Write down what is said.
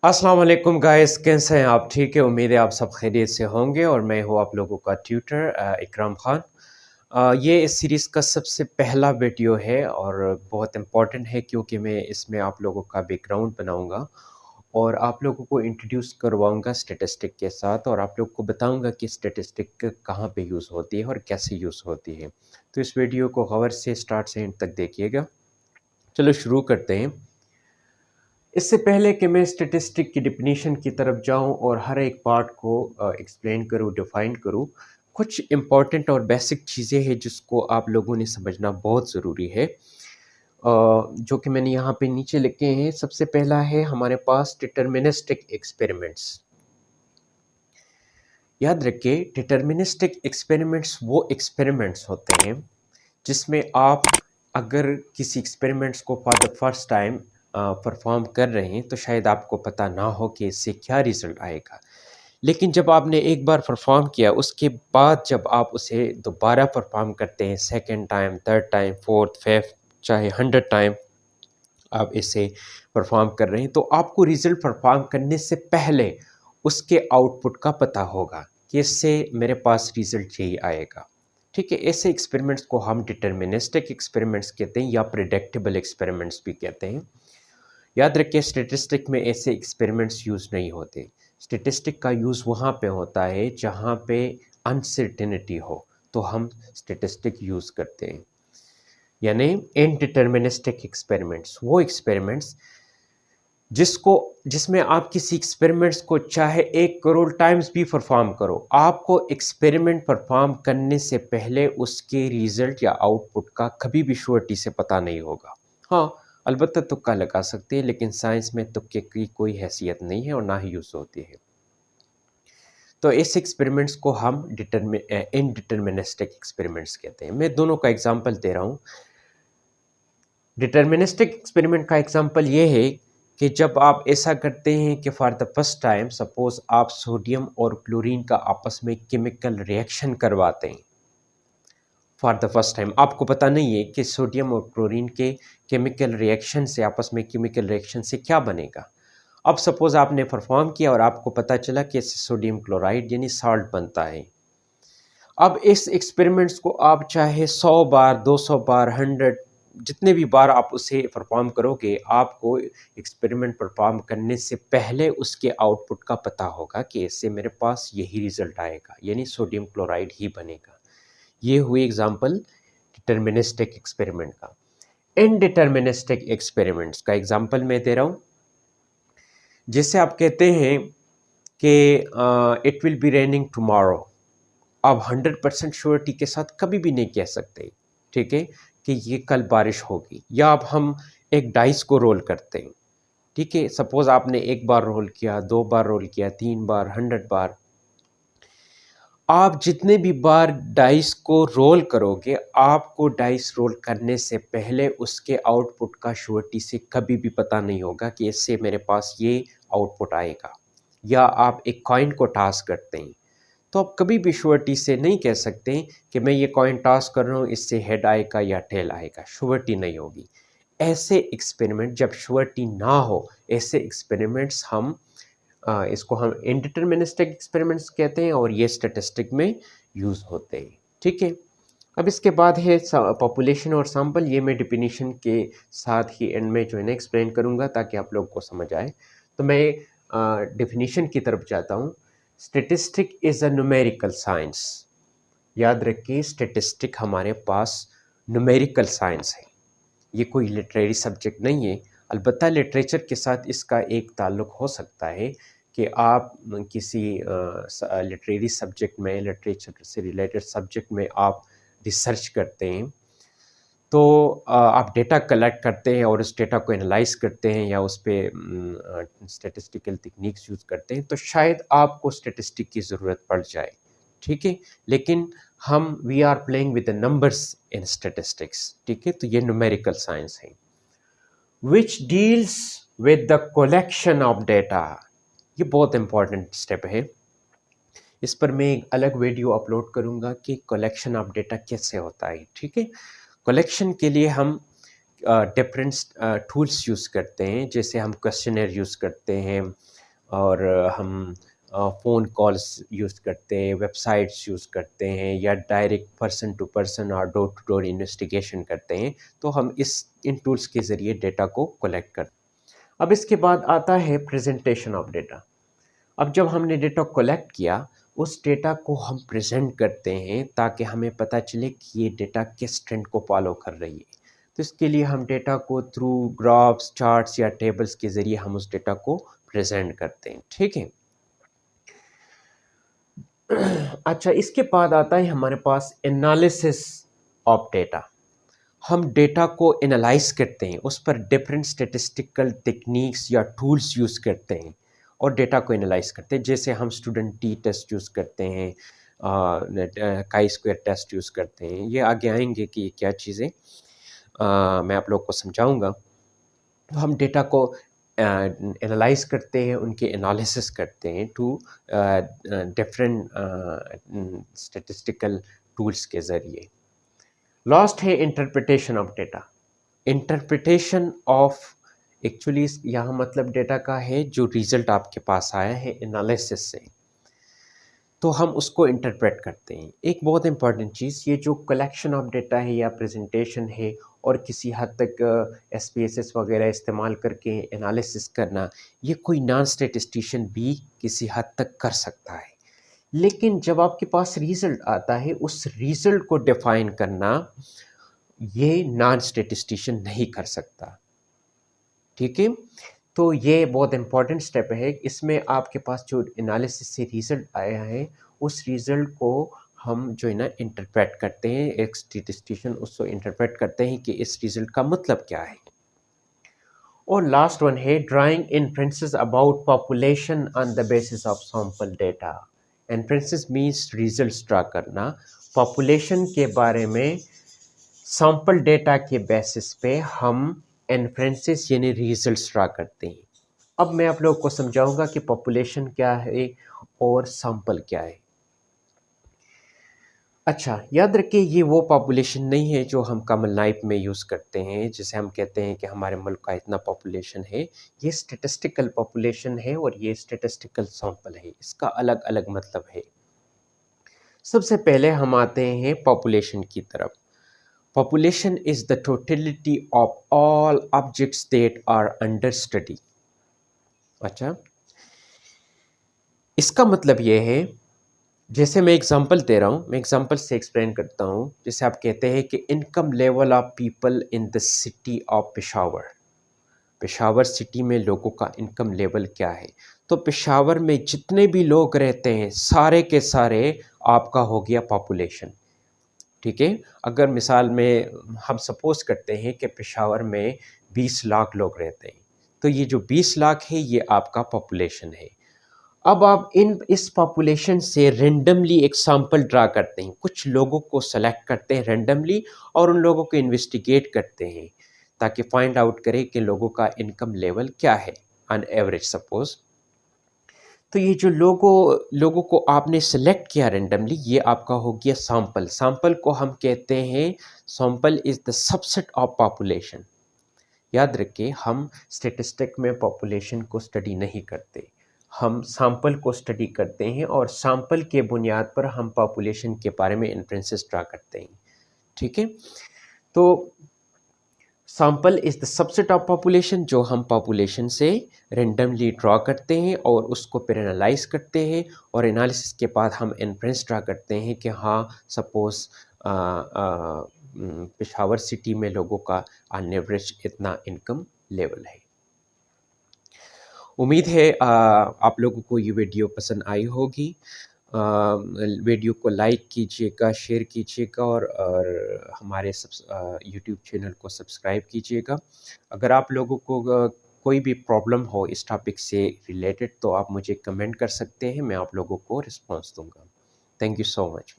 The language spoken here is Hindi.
अस्सलाम वालेकुम गाइस, कैसे हैं आप? ठीक है, उम्मीद है आप सब खैरियत से होंगे और मैं हूँ आप लोगों का ट्यूटर इकराम खान। ये इस सीरीज़ का सबसे पहला वीडियो है और बहुत इम्पोर्टेंट है क्योंकि मैं इसमें आप लोगों का बैकग्राउंड बनाऊँगा और आप लोगों को इंट्रोड्यूस करवाऊँगा स्टैटिस्टिक के साथ और आप लोग को बताऊँगा कि स्टैटिस्टिक कहाँ पे यूज़ होती है और कैसे यूज़ होती है। तो इस वीडियो को गौर से स्टार्ट से एंड तक देखिएगा। चलो शुरू करते हैं। इससे पहले कि मैं स्टैटिस्टिक की डेफिनीशन की तरफ जाऊं और हर एक पार्ट को एक्सप्लेन करूं, डिफाइन करूं, कुछ इम्पॉर्टेंट और बेसिक चीज़ें हैं जिसको आप लोगों ने समझना बहुत ज़रूरी है। जो कि मैंने यहाँ पे नीचे लिखे हैं। सबसे पहला है हमारे पास डिटर्मिनिस्टिक एक्सपेरिमेंट्स। याद रखिए, डिटर्मिनिस्टिक एक्सपेरिमेंट्स वो एक्सपेरिमेंट्स होते हैं जिसमें आप अगर किसी एक्सपेरिमेंट्स को for the first time perform कर रहे हैं तो शायद आपको पता ना हो कि इससे क्या रिज़ल्ट आएगा। लेकिन जब आपने एक बार परफॉर्म किया, उसके बाद जब आप उसे दोबारा परफॉर्म करते हैं, second time, third time, fourth, fifth, चाहे 100 टाइम आप इसे परफॉर्म कर रहे हैं, तो आपको रिज़ल्ट परफॉर्म करने से पहले उसके आउटपुट का पता होगा कि इससे मेरे पास रिज़ल्ट यही आएगा। ठीक है? ऐसे एक्सपेरिमेंट्स को हम डिटर्मिनिस्टिक एक्सपेरिमेंट्स कहते हैं या प्रेडिक्टेबल एक्सपेरिमेंट्स भी कहते हैं। याद रखिए, स्टैटिस्टिक में ऐसे एक्सपेरिमेंट्स यूज़ नहीं होते। स्टैटिस्टिक का यूज़ वहाँ पे होता है जहाँ पे अनसर्टेनिटी हो, तो हम स्टैटिस्टिक यूज़ करते हैं। यानी इनडिटर्मिनिस्टिक एक्सपेरिमेंट्स, वो एक्सपेरिमेंट्स जिसमें आप किसी एक्सपेरिमेंट्स को चाहे 1 करोड़ टाइम्स भी परफॉर्म करो, आपको एक्सपेरिमेंट परफॉर्म करने से पहले उसके रिज़ल्ट या आउटपुट का कभी भी श्योरिटी से पता नहीं होगा। हाँ, अलबत्ता तुक्का लगा सकते हैं, लेकिन साइंस में तुक्के की कोई हैसियत नहीं है और ना ही यूज़ होती है। तो इस एक्सपेरिमेंट्स को हम इनडिटर्मिनिस्टिक एक्सपेरिमेंट्स कहते हैं। मैं दोनों का एग्ज़ाम्पल दे रहा हूँ। डिटर्मिनिस्टिक एक्सपेरिमेंट का एग्जांपल ये है कि जब आप ऐसा करते हैं कि for the first time suppose आप सोडियम और क्लोरीन का आपस में केमिकल रिएक्शन करवाते हैं। फॉर द फर्स्ट टाइम आपको पता नहीं है कि सोडियम और क्लोरीन के केमिकल रिएक्शन से, आपस में केमिकल रिएक्शन से क्या बनेगा। अब सपोज आपने परफॉर्म किया और आपको पता चला कि इससे सोडियम क्लोराइड यानी साल्ट बनता है। अब इस एक्सपेरिमेंट्स को आप चाहे 100 बार, 200 बार, 100 जितने भी बार आप उसे परफॉर्म करोगे, आपको एक्सपेरिमेंट परफॉर्म करने से पहले उसके आउटपुट का पता होगा कि इससे मेरे पास यही रिज़ल्ट आएगा, यानी सोडियम क्लोराइड ही बनेगा। ये हुई एग्ज़ाम्पल डिटर्मिनिस्टिक एक्सपेरिमेंट का। इनडिटर्मिनिस्टिक एक्सपेरिमेंट्स का एग्ज़ाम्पल मैं दे रहा हूँ, जैसे आप कहते हैं कि it will be raining tomorrow. आप 100% श्योरिटी के साथ कभी भी नहीं कह सकते, ठीक है, कि ये कल बारिश होगी। या अब हम एक डाइस को रोल करते हैं, ठीक है, सपोज़ आपने एक बार रोल किया, 2 बार रोल किया, 3 बार, 100 बार। आप जितने भी बार डाइस को रोल करोगे, आपको डाइस रोल करने से पहले उसके आउटपुट का श्योरिटी से कभी भी पता नहीं होगा कि इससे मेरे पास ये आउटपुट आएगा। या आप एक कॉइन को टॉस करते हैं, तो आप कभी भी श्योरिटी से नहीं कह सकते कि मैं ये कॉइन टॉस कर रहा हूँ, इससे हेड आएगा या टेल आएगा, श्योरिटी नहीं होगी। ऐसे एक्सपेरिमेंट जब श्योरिटी ना हो, ऐसे एक्सपेरिमेंट्स इसको हम इनडिटर्मिनिस्टिक एक्सपेरिमेंट्स कहते हैं और ये स्टैटिस्टिक में यूज़ होते हैं, ठीक है। अब इसके बाद है पॉपुलेशन और सैंपल। ये मैं डेफिनेशन के साथ ही एंड में जो है ना एक्सप्लेन करूँगा ताकि आप लोग को समझ आए। तो मैं डेफिनेशन की तरफ जाता हूँ। Statistic is a numerical science. याद रखिए, स्टैटिस्टिक हमारे पास न्यूमेरिकल साइंस है, ये कोई लिटरेरी सब्जेक्ट नहीं है। अलबत्ता लिटरेचर के साथ इसका एक ताल्लुक़ हो सकता है कि आप किसी लिटरेरी सब्जेक्ट में, लिटरेचर से रिलेटेड सब्जेक्ट में आप रिसर्च करते हैं, तो आप डेटा कलेक्ट करते हैं और उस डेटा को एनालाइज़ करते हैं या उस पे स्टैटिस्टिकल टेक्निक्स यूज़ करते हैं, तो शायद आपको स्टैटिस्टिक की ज़रूरत पड़ जाए, ठीक है? लेकिन we are playing with the numbers in statistics, ठीक है? तो ये न्यूमेरिकल साइंस है। Which deals with the collection of data. ये बहुत इंपॉर्टेंट स्टेप है। इस पर मैं एक अलग वीडियो अपलोड करूँगा कि कलेक्शन ऑफ डेटा कैसे होता है, ठीक है? कलेक्शन के लिए हम डिफरेंट टूल्स यूज़ करते हैं, जैसे हम क्वेश्चनर यूज़ करते हैं और हम फ़ोन कॉल्स यूज़ करते हैं, वेबसाइट्स यूज़ करते हैं या डायरेक्ट पर्सन टू पर्सन और डोर टू डोर इन्वेस्टिगेशन करते हैं, तो हम इस इन टूल्स के ज़रिए डेटा को कलेक्ट करते हैं। अब इसके बाद आता है प्रेजेंटेशन ऑफ डेटा। अब जब हमने डेटा कलेक्ट किया, उस डेटा को हम प्रेज़ेंट करते हैं ताकि हमें पता चले कि ये डेटा किस ट्रेंड को फ़ॉलो कर रही है। तो इसके लिए हम डेटा को थ्रू ग्राफ्स, चार्ट्स या टेबल्स के ज़रिए हम उस डेटा को प्रेज़ेंट करते हैं, ठीक है? अच्छा, इसके बाद आता है हमारे पास एनालिसिस ऑफ डेटा। हम डेटा को एनालाइज़ करते हैं, उस पर डिफरेंट स्टैटिस्टिकल टेक्निक्स या टूल्स यूज़ करते हैं और डेटा को एनालाइज़ करते हैं। जैसे हम स्टूडेंट टी टेस्ट यूज़ करते हैं, काई स्क्वायर टेस्ट यूज़ करते हैं। ये आगे आएँगे कि ये क्या चीज़ें मैं आप लोग को समझाऊँगा। तो हम डेटा को एनालाइज़ करते हैं, उनके एनालिसिस करते हैं टू डिफरेंट स्टैटिस्टिकल टूल्स के ज़रिए। लास्ट है interpretation of data. Interpretation of actually यहाँ मतलब डेटा का है जो रिज़ल्ट आपके पास आया है एनालिसिस से, तो हम उसको इंटरप्रेट करते हैं। एक बहुत इम्पॉर्टेंट चीज़, ये जो कलेक्शन ऑफ डेटा है या प्रेजेंटेशन है और किसी हद तक एसपीएसएस वगैरह इस्तेमाल करके एनालिसिस करना, ये कोई नॉन स्टैटिस्टिशियन भी किसी हद तक कर सकता है। लेकिन जब आपके पास रिज़ल्ट आता है, उस रिज़ल्ट को डिफ़ाइन करना, ये नॉन स्टैटिस्टिशियन नहीं कर सकता, ठीक है? तो ये बहुत इम्पॉर्टेंट स्टेप है। इसमें आपके पास जो एनालिसिस से रिज़ल्ट आया है, उस रिज़ल्ट को हम जो है ना इंटरप्रेट करते हैं, एक स्टैटिस्टिशियन उसको इंटरप्रेट करते हैं कि इस रिज़ल्ट का मतलब क्या है। और लास्ट वन है drawing inferences about population on the basis of sample data. Inferences means results draw करना, पॉपुलेशन के बारे में सैंपल डेटा के बेसिस पे हम इन्फरेंसेस यानी रिजल्ट्स ड्रा करते हैं। अब मैं आप लोगों को समझाऊंगा कि पॉपुलेशन क्या है और सैंपल क्या है। अच्छा, याद रखिए ये वो पॉपुलेशन नहीं है जो हम कॉमन लाइफ में यूज़ करते हैं, जिसे हम कहते हैं कि हमारे मुल्क का इतना पॉपुलेशन है। ये स्टैटिस्टिकल पॉपुलेशन है और ये स्टैटिस्टिकल सैंपल है, इसका अलग-अलग मतलब है। सबसे पहले हम आते हैं पॉपुलेशन की तरफ। Population is the totality of all objects that are under study। अच्छा, इसका मतलब ये है, जैसे मैं एग्जांपल दे रहा हूँ, मैं एग्जांपल से एक्सप्लेन करता हूँ। जैसे आप कहते हैं कि income level of people in the city of Peshawar. Peshawar city में लोगों का इनकम लेवल क्या है? तो पेशावर में जितने भी लोग रहते हैं, सारे के सारे आपका हो गया पॉपुलेशन, ठीक है? अगर मिसाल में हम सपोज़ करते हैं कि पेशावर में 20 लाख लोग रहते हैं, तो ये जो 20 लाख है ये आपका पॉपुलेशन है। अब आप इस पॉपुलेशन से रैंडमली एक सैंपल ड्रा करते हैं, कुछ लोगों को सेलेक्ट करते हैं रैंडमली और उन लोगों को इन्वेस्टिगेट करते हैं ताकि फाइंड आउट करें कि लोगों का इनकम लेवल क्या है ऑन एवरेज सपोज़। तो ये जो लोगों को आपने सेलेक्ट किया रैंडमली, ये आपका हो गया सैंपल। सैंपल को हम कहते हैं, sample is the subset of population. याद रखिए, हम स्टैटिस्टिक में पॉपुलेशन को स्टडी नहीं करते, हम सैंपल को स्टडी करते हैं और सैंपल के बुनियाद पर हम पॉपुलेशन के बारे में इन्फरेंसेस ड्रा करते हैं, ठीक है? तो sample is the subset of population, जो हम पॉपुलेशन से रैंडमली ड्रॉ करते हैं और उसको फिर एनालाइज करते हैं और एनालिसिस के बाद हम इन्फरेंस ड्रा करते हैं कि हाँ, सपोज़ पेशावर सिटी में लोगों का ऑन एवरेज इतना इनकम लेवल है। उम्मीद है आप लोगों को ये वीडियो पसंद आई होगी। वीडियो को लाइक कीजिएगा, शेयर कीजिएगा और हमारे यूट्यूब चैनल को सब्सक्राइब कीजिएगा। अगर आप लोगों को कोई भी प्रॉब्लम हो इस टॉपिक से रिलेटेड, तो आप मुझे कमेंट कर सकते हैं, मैं आप लोगों को रिस्पॉन्स दूँगा। Thank you so much.